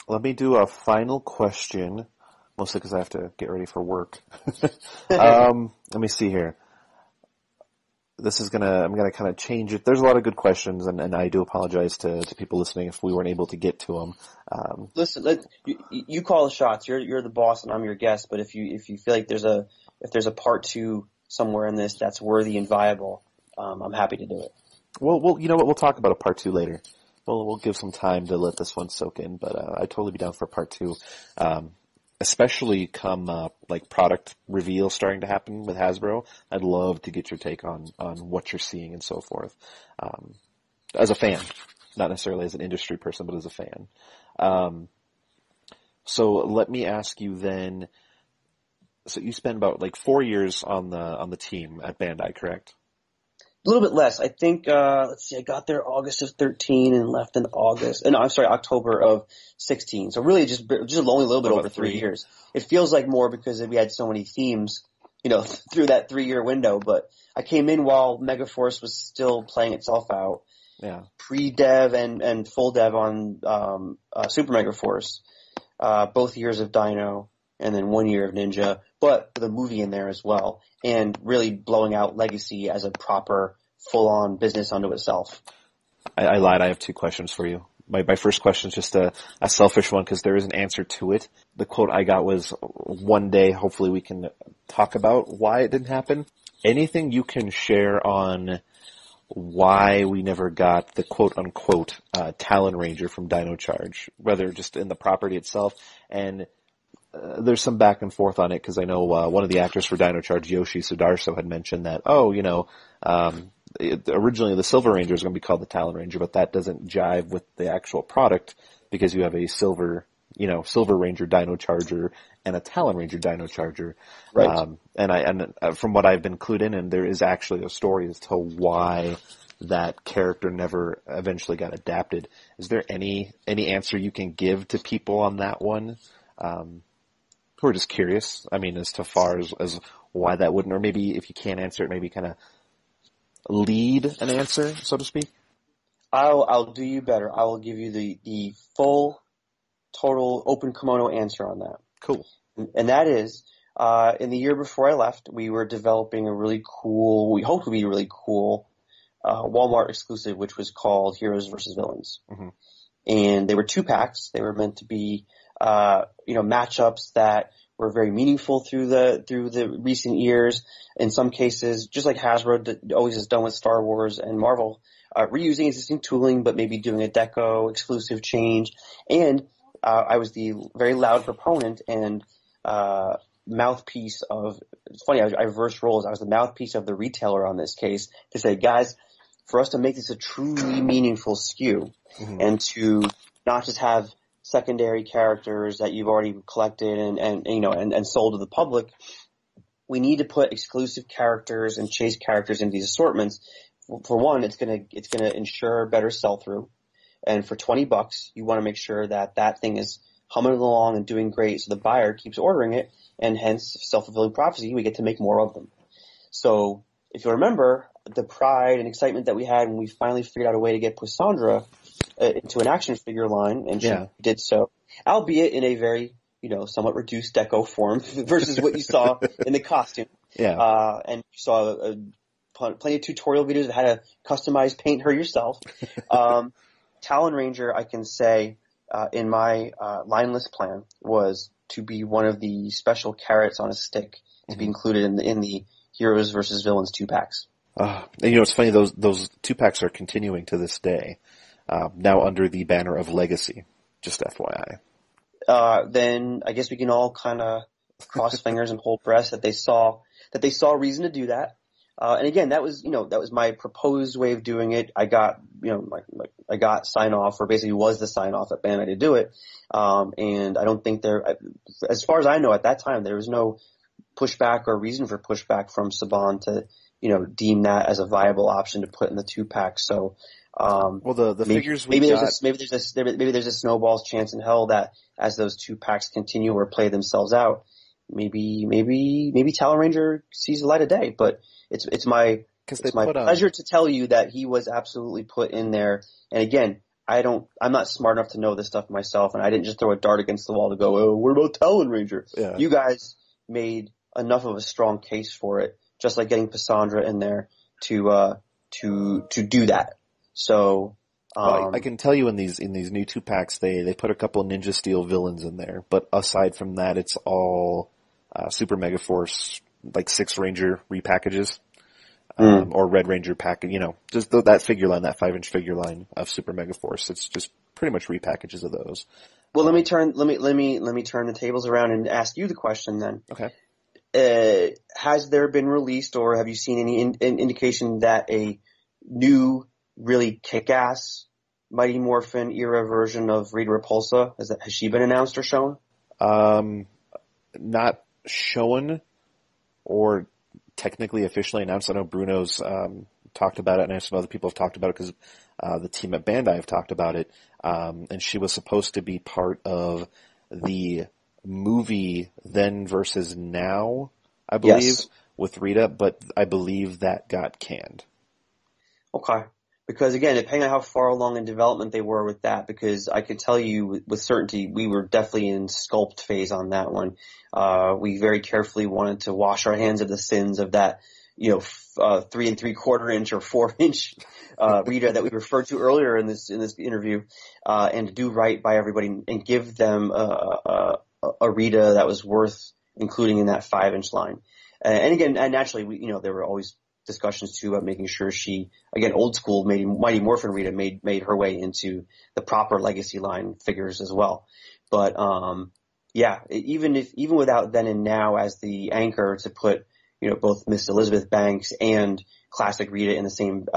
Let me do a final question, mostly because I have to get ready for work. Let me see here. I'm gonna kind of change it. There's a lot of good questions, and I do apologize to people listening if we weren't able to get to them. Listen, you call the shots. You're the boss, and I'm your guest. But if you feel like there's a part two somewhere in this that's worthy and viable, I'm happy to do it. Well, you know what? We'll talk about a part two later. We'll give some time to let this one soak in, but I'd totally be down for part two. Especially come like product reveal starting to happen with Hasbro. I'd love to get your take on what you're seeing and so forth. As a fan, not necessarily as an industry person, but as a fan. So let me ask you then. So you spent about like 4 years on the team at Bandai, correct? A little bit less. I think, let's see, I got there August of 13 and left in October of 16. So really just only a little bit over 3 years. It feels like more because we had so many themes, through that 3-year window. But I came in while Megaforce was still playing itself out. Yeah. Pre-dev and full dev on, Super Megaforce. Both years of Dino and then 1 year of Ninja, but with a movie in there as well. And really blowing out Legacy as a proper, full-on business unto itself. I lied. I have 2 questions for you. My first question is just a selfish one because there is an answer to it. The quote I got was, one day, hopefully we can talk about why it didn't happen. Anything you can share on why we never got the quote-unquote Talon Ranger from Dino Charge, whether just in the property itself, and there's some back and forth on it because I know one of the actors for Dino Charge, Yoshi Sudarso, had mentioned that, originally the Silver Ranger is going to be called the Talon Ranger, but that doesn't jive with the actual product because you have a Silver Ranger Dino Charger and a Talon Ranger Dino Charger. Right. And from what I've been clued in, and there is actually a story as to why that character never eventually got adapted. Is there any answer you can give to people on that one? Who are just curious, as to far as why that wouldn't, or maybe if you can't answer it, maybe kind of lead an answer, so to speak? I'll do you better. I will give you the full, total, open kimono answer on that. Cool. And that is, in the year before I left, we were developing we hoped would be a really cool, Walmart exclusive, which was called Heroes vs. Villains. Mm-hmm. And they were 2 packs. They were meant to be matchups that were very meaningful through the recent years. In some cases, just like Hasbro always has done with Star Wars and Marvel, reusing existing tooling, but maybe doing a deco exclusive change. And I was the very loud proponent and mouthpiece of. It's funny, I reversed roles. I was the mouthpiece of the retailer on this case to say, guys, for us to make this a truly meaningful SKU, mm-hmm. and to not just have secondary characters that you've already collected and sold to the public, we need to put exclusive characters and chase characters into these assortments. For one, it's gonna ensure better sell-through, and for $20, you want to make sure that thing is humming along and doing great, so the buyer keeps ordering it, and hence self-fulfilling prophecy. We get to make more of them. So if you remember the pride and excitement that we had when we finally figured out a way to get Cassandra into an action figure line, and she did so, albeit in a very, somewhat reduced deco form versus what you saw in the costume. Yeah. And you saw plenty of tutorial videos of how to customize paint her yourself. Talon Ranger, I can say, in my lineless plan, was to be one of the special carrots on a stick to be included in the Heroes vs. Villains 2-packs. And it's funny, those 2-packs are continuing to this day. Now under the banner of Legacy, just FYI. Then I guess we can all kind of cross fingers and hold breath that they saw reason to do that. And again, that was my proposed way of doing it. I got, I got sign off, or basically was the sign off at Bandai to do it. And I don't think as far as I know at that time, there was no pushback or reason for pushback from Saban to, deem that as a viable option to put in the 2-pack. So, the figures maybe there's a snowball's chance in hell that as those 2-packs continue or play themselves out, maybe Talon Ranger sees the light of day. But it's my pleasure to tell you that he was absolutely put in there. And again, I'm not smart enough to know this stuff myself, and I didn't just throw a dart against the wall to go, oh, what about Talon Ranger? Yeah. You guys made enough of a strong case for it, just like getting Cassandra in there to do that. So, well, I can tell you in these new 2-packs, they put a couple of Ninja Steel villains in there, but aside from that, it's all Super Mega Force, like 6 Ranger repackages. Or Red Ranger pack, just that figure line, that 5-inch figure line of Super Mega Force. It's just pretty much repackages of those. Well, let me turn the tables around and ask you the question then. Okay. Has there been released, or have you seen any indication that a new, really kick-ass Mighty Morphin era version of Rita Repulsa, has she been announced or shown? Not shown or technically officially announced. I know Bruno's talked about it, and I know some other people have talked about it because the team at Bandai have talked about it. And she was supposed to be part of the movie Then versus Now, I believe, Yes. with Rita, but I believe that got canned. Okay. Because again, depending on how far along in development they were with that, because I can tell you with certainty, we were definitely in sculpt phase on that one. We very carefully wanted to wash our hands of the sins of that, 3 3/4 inch or 4-inch, Rita that we referred to earlier in this interview, and to do right by everybody and give them, a Rita that was worth including in that 5-inch line. And again, and naturally, there were always discussions too about making sure she, again, old school Mighty Morphin Rita made her way into the proper legacy line figures as well. But, yeah, even without Then and Now as the anchor to put, both Miss Elizabeth Banks and classic Rita in the same,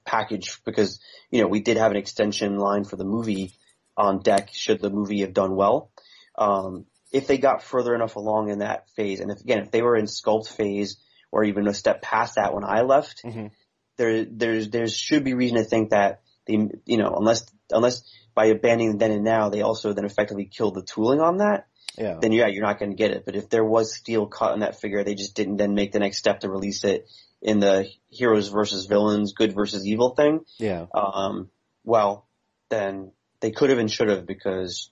package, because, we did have an extension line for the movie on deck should the movie have done well. If they got further enough along in that phase, and if they were in sculpt phase, or even a step past that when I left, there should be reason to think that they, unless by abandoning Then and Now, they also then effectively killed the tooling on that, then you're not going to get it. But if there was steel cut in that figure, they just didn't then make the next step to release it in the heroes versus villains, good versus evil thing. Yeah. Well, then they could have and should have, because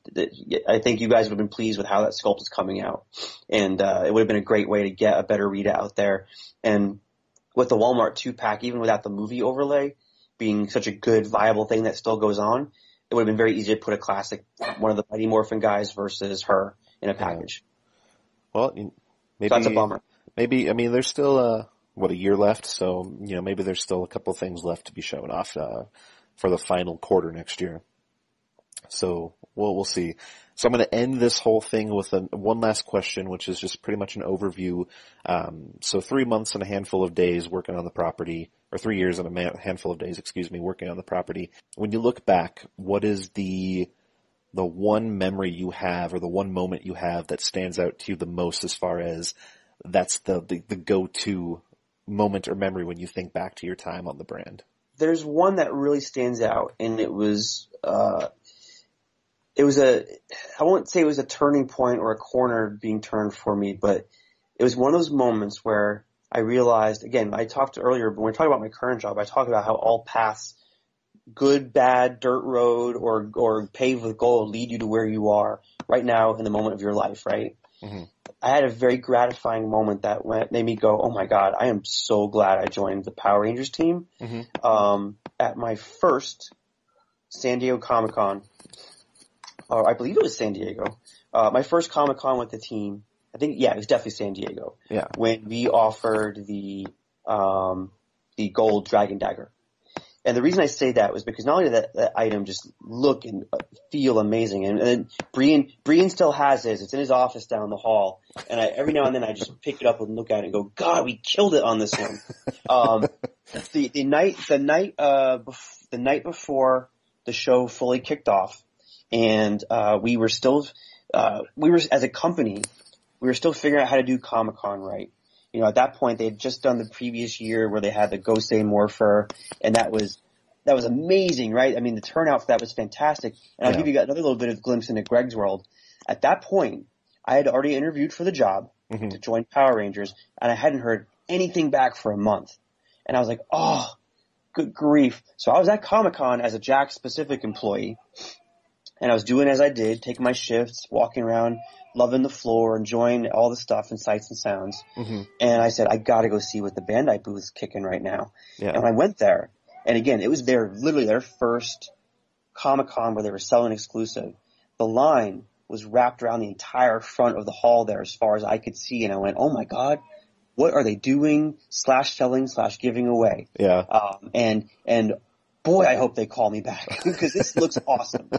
I think you guys would have been pleased with how that sculpt is coming out. And it would have been a great way to get a better Rita out there. And with the Walmart 2-pack, even without the movie overlay being such a good, viable thing that still goes on, it would have been very easy to put a classic, one of the Mighty Morphin guys versus her in a package. Well, maybe So that's a bummer. Maybe, there's still, a year left, so, maybe there's still a couple things left to be shown off for the final quarter next year. So we'll see. So I'm going to end this whole thing with one last question, which is just pretty much an overview. So 3 months and a handful of days working on the property, or 3 years and a handful of days, working on the property. When you look back, what is the one memory you have, or the one moment you have that stands out to you the most, as far as that's the go-to moment or memory when you think back to your time on the brand? There's one that really stands out, and it was I won't say it was a turning point or a corner being turned for me, but it was one of those moments where I realized, again, I talked earlier, but when we talk about my current job, I talk about how all paths, good, bad, dirt road, or paved with gold, lead you to where you are right now in the moment of your life, right? Mm-hmm. I had a very gratifying moment that made me go, oh my God, I am so glad I joined the Power Rangers team. Mm-hmm. At my first San Diego Comic-Con, or I believe it was San Diego, my first Comic-Con with the team, I think, it was definitely San Diego. Yeah. When we offered the gold Dragon Dagger. And the reason I say that was because not only did that item just look and feel amazing, and Brian still has his. It's in his office down the hall. And every now and then I just pick it up and look at it and go, God, we killed it on this one. The night before the show fully kicked off, and we were as a company, we were still figuring out how to do Comic-Con right. At that point, they had just done the previous year where they had the Gosei Morpher, and that was amazing, right? I mean, the turnout for that was fantastic. And I'll give you another little bit of glimpse into Greg's world. At that point, I had already interviewed for the job to join Power Rangers, and I hadn't heard anything back for a month. And I was like, oh, Good grief. So I was at Comic-Con as a Jack specific employee, and I was doing as I did, taking my shifts, walking around, loving the floor, enjoying all the stuff and sights and sounds. Mm-hmm. And I said, I gotta go see what the Bandai booth is kicking right now. Yeah. And when I went there, and again, it was literally their first Comic-Con where they were selling exclusive. The line was wrapped around the entire front of the hall there as far as I could see, and I went, oh my God, what are they doing / selling / giving away? Yeah. And boy, I hope they call me back because this looks awesome.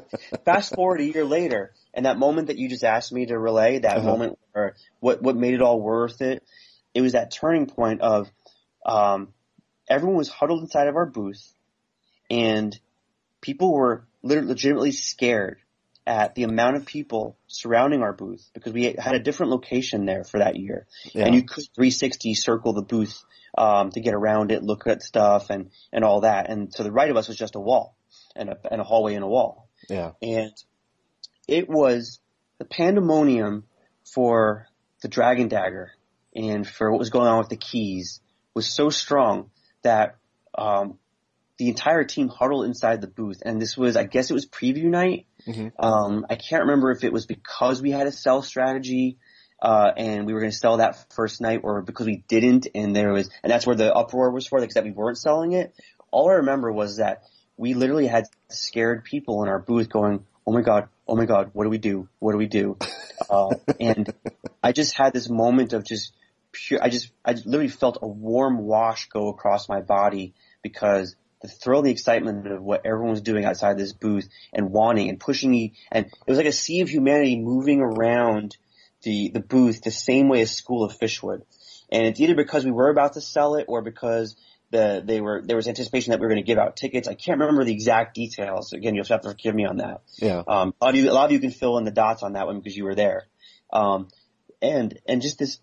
Fast forward a year later, and that moment that you just asked me to relay, that moment where what made it all worth it, it was that turning point of everyone was huddled inside of our booth, and people were legitimately scared at the amount of people surrounding our booth because we had a different location there for that year. Yeah. And you could 360 circle the booth to get around it, look at stuff and all that. And to the right of us was just a wall and a hallway and a wall. Yeah. And it was the pandemonium for the Dragon Dagger and for what was going on with the keys was so strong that the entire team huddled inside the booth. And this was, I guess it was preview night. Mm-hmm. I can't remember if it was because we had a sell strategy and we were going to sell that first night, or because we didn't, and that's where the uproar was for, because that we weren't selling it. All I remember was that we literally had scared people in our booth going, oh my God, what do we do? What do we do? And I just had this moment of just pure, I literally felt a warm wash go across my body because the thrill, the excitement of what everyone was doing outside this booth and wanting and pushing me, and it was like a sea of humanity moving around the booth the same way a school of fish would. And it's either because we were about to sell it or because there was anticipation that we were going to give out tickets. I can't remember the exact details. Again, you'll have to forgive me on that. Yeah. A lot of you can fill in the dots on that one because you were there. And just this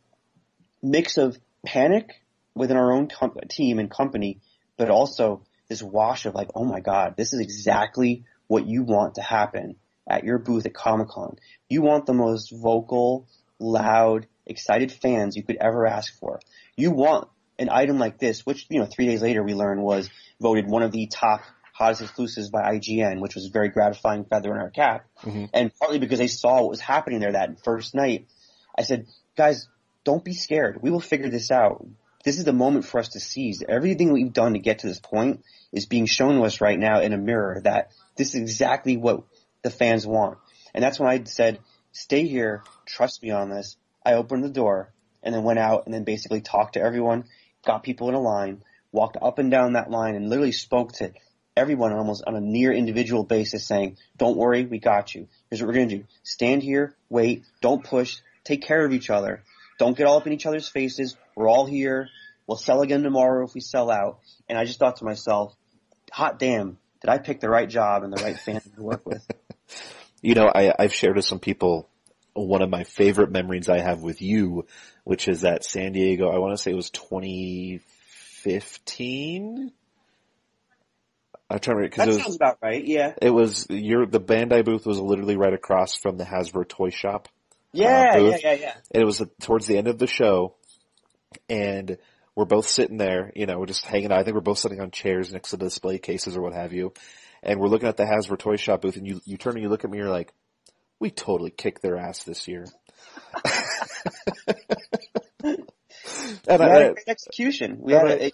mix of panic within our own team and company, but also this wash of like, oh my God, this is exactly what you want to happen at your booth at Comic-Con. You want the most vocal, loud, excited fans you could ever ask for. You want an item like this, which, 3 days later we learned was voted one of the top hottest exclusives by IGN, which was a very gratifying feather in our cap. Mm-hmm. And partly because they saw what was happening there that first night, I said, guys, don't be scared. We will figure this out. This is the moment for us to seize. Everything we've done to get to this point is being shown to us right now in a mirror that this is exactly what the fans want. And that's when I said, stay here, trust me on this. I opened the door and then went out and then basically talked to everyone, got people in a line, walked up and down that line and literally spoke to everyone almost on a near individual basis saying, don't worry, we got you. Here's what we're going to do. Stand here, wait, don't push, take care of each other. Don't get all up in each other's faces. We're all here. We'll sell again tomorrow if we sell out. And I just thought to myself, hot damn, did I pick the right job and the right fan to work with? I've shared with some people one of my favorite memories I have with you, which is at San Diego. I want to say it was 2015. I'm trying to remember, that sounds about right. Yeah. It was the Bandai booth was literally right across from the Hasbro toy shop. Yeah. And it was towards the end of the show, and we're both sitting there, we're just hanging out. I think we're both sitting on chairs next to the display cases or what have you. And we're looking at the Hasbro toy shop booth, and you turn and you look at me, you're like, we totally kicked their ass this year. And we had a great execution. We had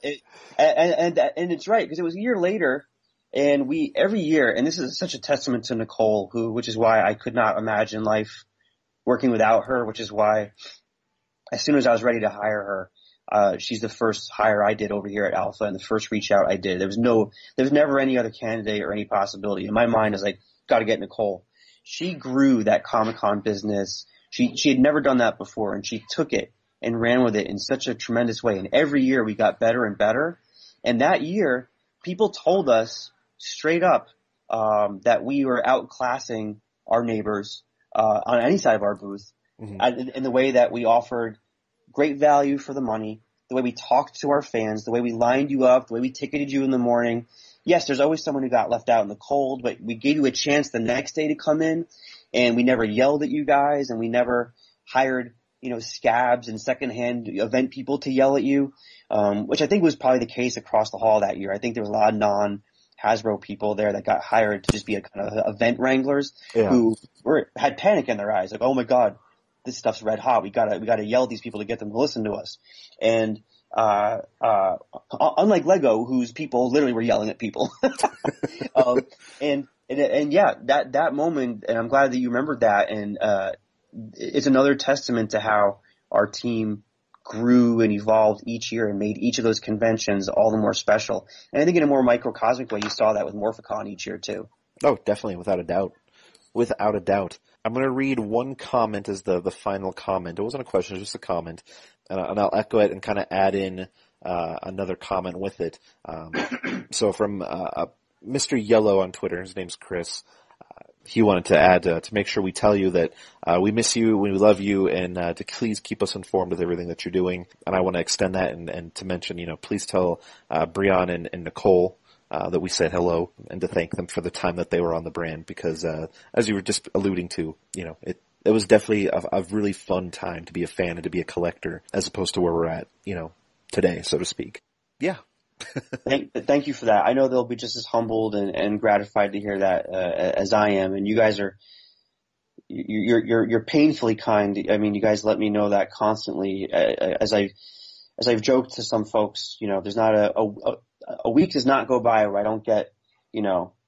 and it's right, because it was a year later, and every year, and this is such a testament to Nicole, which is why I could not imagine life working without her, which is why as soon as I was ready to hire her, she's the first hire I did over here at Alpha and the first reach out I did. There was never any other candidate or any possibility. In my mind, I was like, gotta get Nicole. She grew that Comic-Con business. She had never done that before, and she took it and ran with it in such a tremendous way. And every year we got better and better. And that year, people told us straight up that we were outclassing our neighbors on any side of our booth, mm-hmm. in the way that we offered great value for the money, the way we talked to our fans, the way we lined you up, the way we ticketed you in the morning. Yes, there's always someone who got left out in the cold, but we gave you a chance the next day to come in, and we never yelled at you guys, and we never hired, scabs and secondhand event people to yell at you, which I think was probably the case across the hall that year. I think there was a lot of non-Hasbro people there that got hired to just be a kind of event wranglers who had panic in their eyes, like, oh my God, this stuff's red hot. We gotta yell at these people to get them to listen to us. And unlike Lego, whose people literally were yelling at people. And yeah, that moment, and I'm glad that you remembered that, and it's another testament to how our team grew and evolved each year and made each of those conventions all the more special. And I think in a more microcosmic way, you saw that with Morphicon each year too. Oh, definitely, without a doubt. Without a doubt. I'm going to read one comment as the final comment. It wasn't a question, it was just a comment. And I'll echo it and kind of add in another comment with it. So from Mr. Yellow on Twitter, his name's Chris, he wanted to add to make sure we tell you that we miss you, we love you, and to please keep us informed with everything that you're doing. And I want to extend that and to mention, please tell Brian and Nicole that we said hello, and to thank them for the time that they were on the brand, because as you were just alluding to, it was definitely a really fun time to be a fan and to be a collector, as opposed to where we're at, today, so to speak. Yeah. Thank you for that. I know they'll be just as humbled and gratified to hear that as I am. And you guys you're painfully kind. I mean, you guys let me know that constantly. As I've joked to some folks, there's not a week does not go by where I don't get,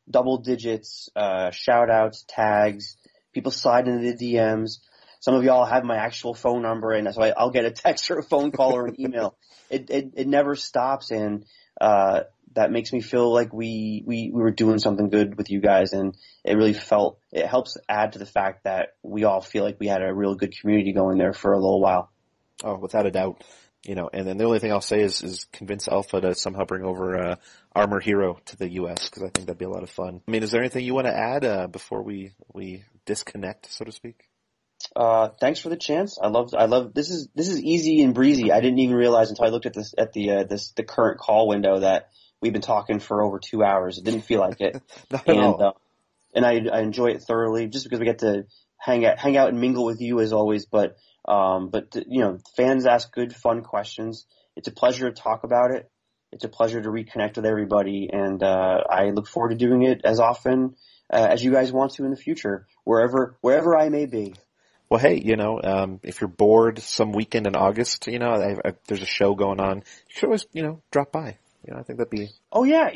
double digits, shout outs, tags, people slide into the DMs. Some of y'all have my actual phone number, and so I'll get a text or a phone call or an email. It never stops, and that makes me feel like we were doing something good with you guys, and it helps add to the fact that we all feel like we had a real good community going there for a little while. Oh, without a doubt. And then the only thing I'll say is convince Alpha to somehow bring over Armor Hero to the U.S., because I think that'd be a lot of fun. I mean, is there anything you want to add before we disconnect, so to speak? Thanks for the chance. I love this is easy and breezy. I didn't even realize until I looked at the current call window that we've been talking for over 2 hours. It didn't feel like it. And I enjoy it thoroughly, just because we get to hang out and mingle with you as always. But fans ask good, fun questions. It's a pleasure to talk about it. It's a pleasure to reconnect with everybody, and I look forward to doing it as often as you guys want to in the future, wherever I may be. Well, hey, if you're bored some weekend in August, there's a show going on. You should always, drop by. I think that'd be. Oh yeah,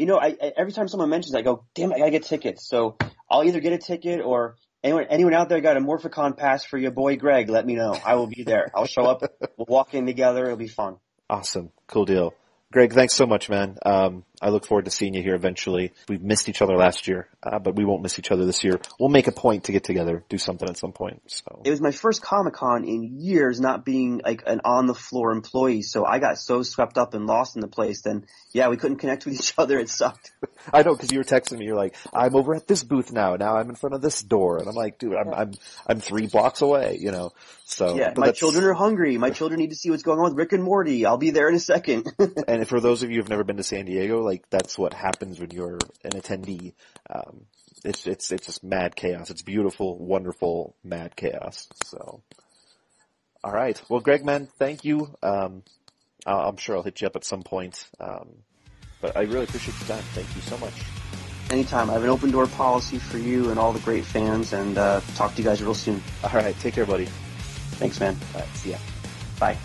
every time someone mentions, I go, damn, I gotta get tickets. So I'll either get a ticket, or anyone out there got a Morphicon pass for your boy Greg, let me know. I will be there. I'll show up. We'll walk in together. It'll be fun. Awesome. Cool deal. Greg, thanks so much, man. I look forward to seeing you here eventually. We've missed each other last year, but we won't miss each other this year. We'll make a point to get together, do something at some point. So it was my first Comic-Con in years, not being like an on-the-floor employee, so I got so swept up and lost in the place. Then, yeah, we couldn't connect with each other. It sucked. I know, because you were texting me. You're like, I'm over at this booth now. Now I'm in front of this door, and I'm like, dude, I'm 3 blocks away. So yeah, my children are hungry. My children need to see what's going on with Rick and Morty. I'll be there in a second. And for those of you who've never been to San Diego, like, that's what happens when you're an attendee. It's just mad chaos. It's beautiful, wonderful, mad chaos. So, all right. Well, Greg, man, thank you. I'm sure I'll hit you up at some point. But I really appreciate your time. Thank you so much. Anytime. I have an open door policy for you and all the great fans, and talk to you guys real soon. All right. Take care, buddy. Thanks, man. All right. See ya. Bye.